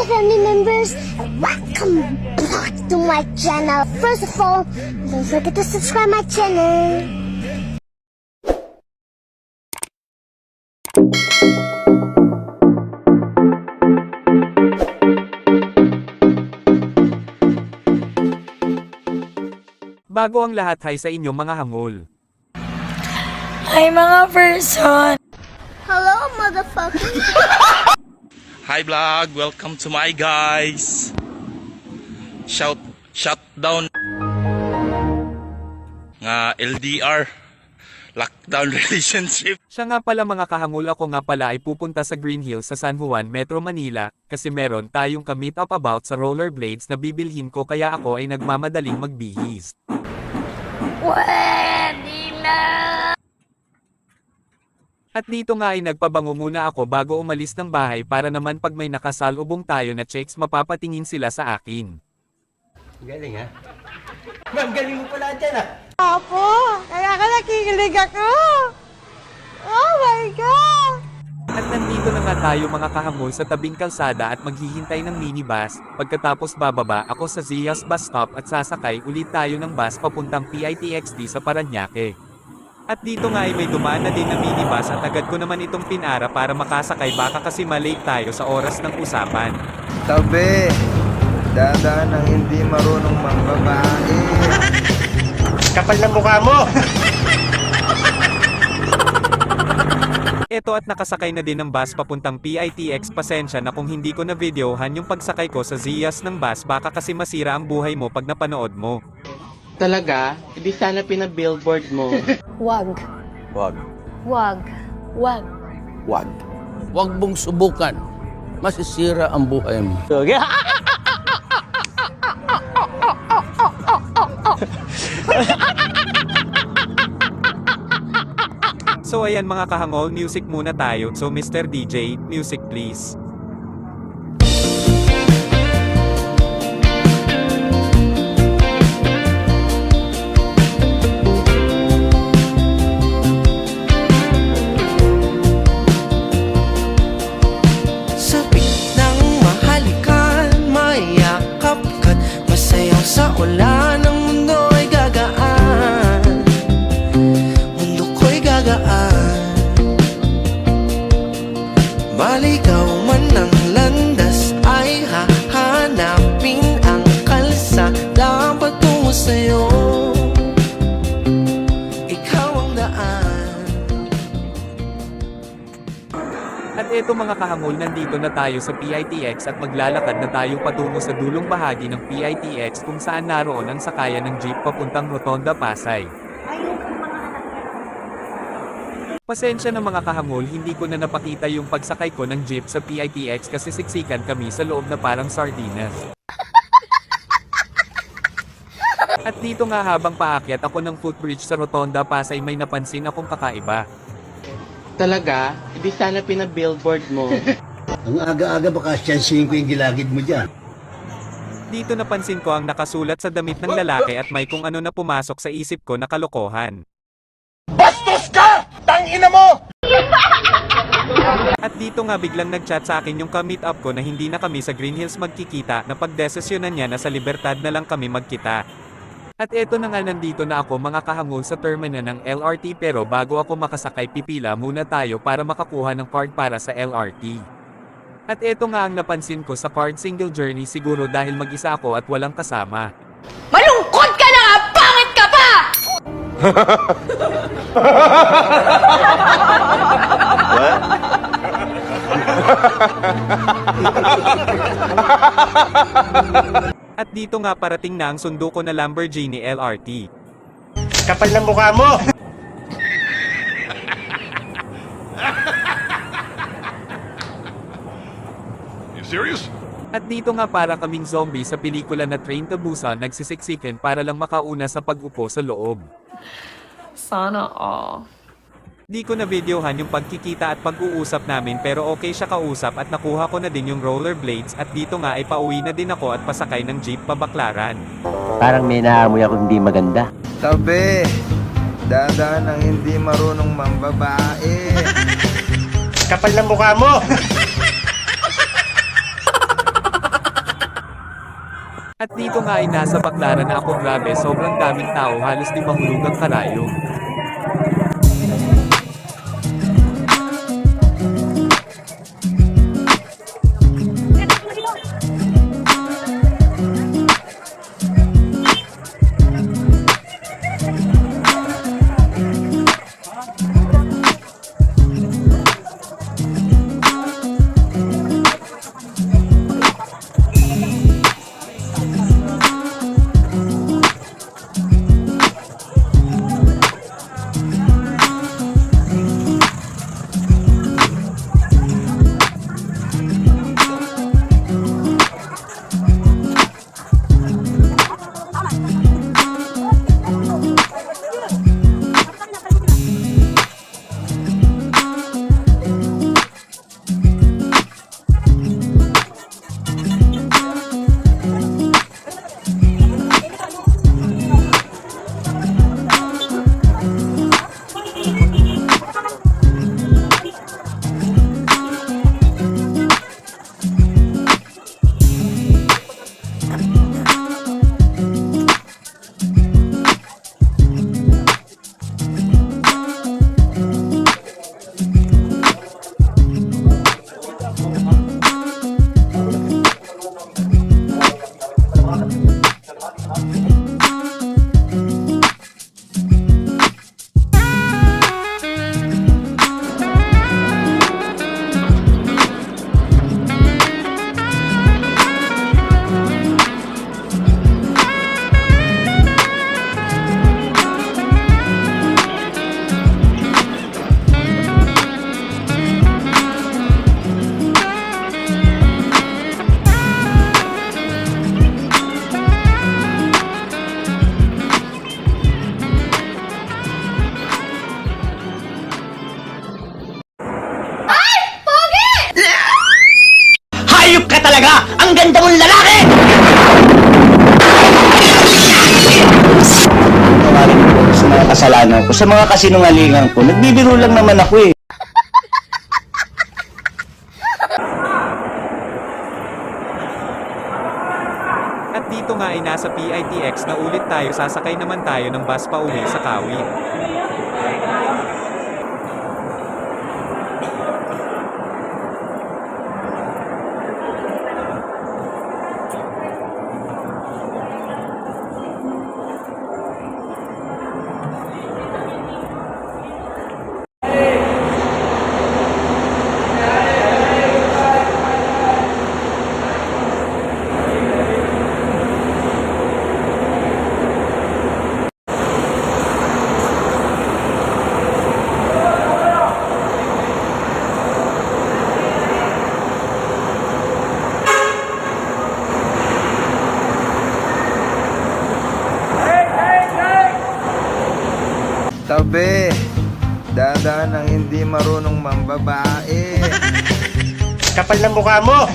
family members, welcome back to my channel. First of all, don't forget to subscribe my channel. Bago ang lahat, hi sa inyong mga hangul. Hi mga person! Hello, motherfucker. Hi vlog, welcome to my guys. Shutdown nga LDR, lockdown relationship. Siya nga pala mga kahangul, ako nga pala ay pupunta sa Green Hills sa San Juan, Metro Manila, kasi meron tayong ka-meet up about sa rollerblades na bibilhin ko, kaya ako ay nagmamadaling magbihis. Pwede na! At dito nga ay nagpabango muna ako bago umalis ng bahay para naman pag may nakasalubong tayo na chicks mapapatingin sila sa akin. Galing ha? Ma'am, galing mo pala dyan ha? Apo! Kaya ka nakikilig ako! Oh my God! At nandito na nga tayo mga kahangul sa tabing kalsada at maghihintay ng minibus. Pagkatapos bababa ako sa Zias bus stop at sasakay ulit tayo ng bus papuntang PITXD sa Parañaque. At dito nga ay may dumaan na din na minibus at agad ko naman itong pinara para makasakay, baka kasi malate tayo sa oras ng usapan. Tabi, dadaan ng hindi marunong mambabae. Kapal ng mukha mo! Eto at nakasakay na din ng bus papuntang PITX. Pasensya na kung hindi ko na videohan yung pagsakay ko sa Zias ng bus, baka kasi masira ang buhay mo pag napanood mo. Talaga? Hindi sana pinabillboard mo. Wag. Wag. Wag. Wag. Wag. Huwag mong subukan. Masisira ang buhay mo. So ayan mga kahangol, music muna tayo. So Mr. DJ, music please. Sabik ng mahalikan, mayakap ka't masayaw sa ulan. Ang mundo ay gagaan, mundo ko'y gagaan. Maligaw man ang landas, ay hahanapin ang kalsada patungo sa'yo. Ikaw ang daan. At eto mga kahangol, nandito na tayo sa PITX at maglalakad na tayo patungo sa dulong bahagi ng PITX kung saan naroon ang sakayan ng jeep papuntang Rotonda, Pasay. Pasensya na mga kahangol, hindi ko na napakita yung pagsakay ko ng jeep sa PITX kasi siksikan kami sa loob na parang sardinas. At dito nga habang paakyat ako ng footbridge sa Rotonda, Pasay, may napansin akong kakaiba. Talaga? Hindi sana pinabillboard mo. Ang aga-aga baka siyansihin ko yung gilagid mo dyan. Dito napansin ko ang nakasulat sa damit ng lalaki at may kung ano na pumasok sa isip ko na kalokohan. Bastos ka! Tangina mo! At dito nga biglang nagchat sa akin yung ka-meet up ko na hindi na kami sa Green Hills magkikita, na pagdesisyonan niya na sa Libertad na lang kami magkita. At eto na nga, nandito na ako mga kahangul sa terminal ng LRT, pero bago ako makasakay pipila muna tayo para makakuha ng card para sa LRT. At eto nga ang napansin ko sa card, single journey, siguro dahil mag-isa ako at walang kasama. Malungkot ka na nga! Pangit ka pa! At dito nga parating na ang sundo ko na Lamborghini LRT. Kapal ng mukha mo! At dito nga para kaming zombie sa pelikula na Train to Busan, nagsisiksikan para lang makauna sa pag-upo sa loob. Sana all. Di ko na videohan yung pagkikita at pag-uusap namin, pero okay siya kausap at nakuha ko na din yung rollerblades. At dito nga ay pauwi na din ako at pasakay ng jeep pa Baclaran. Parang may naamoy ako hindi maganda. Tabi, dadaan ng hindi marunong mambabae. Kapal ng mukha mo! At dito nga ay nasa Baclaran na ako, grabe, sobrang daming tao, halos di mahulog ang karayo. Hayop ka talaga! Ang ganda mong lalaki! Tawarin ko sa mga kasalanan ko, sa mga kasinungalingan ko. Nagbibiro lang naman ako eh. At dito nga ay nasa PITX na ulit tayo, sasakay naman tayo ng bus pa uwi sa Kawit. Tabi, dadaan ang hindi marunong mambabae. Kapal ng mukha mo!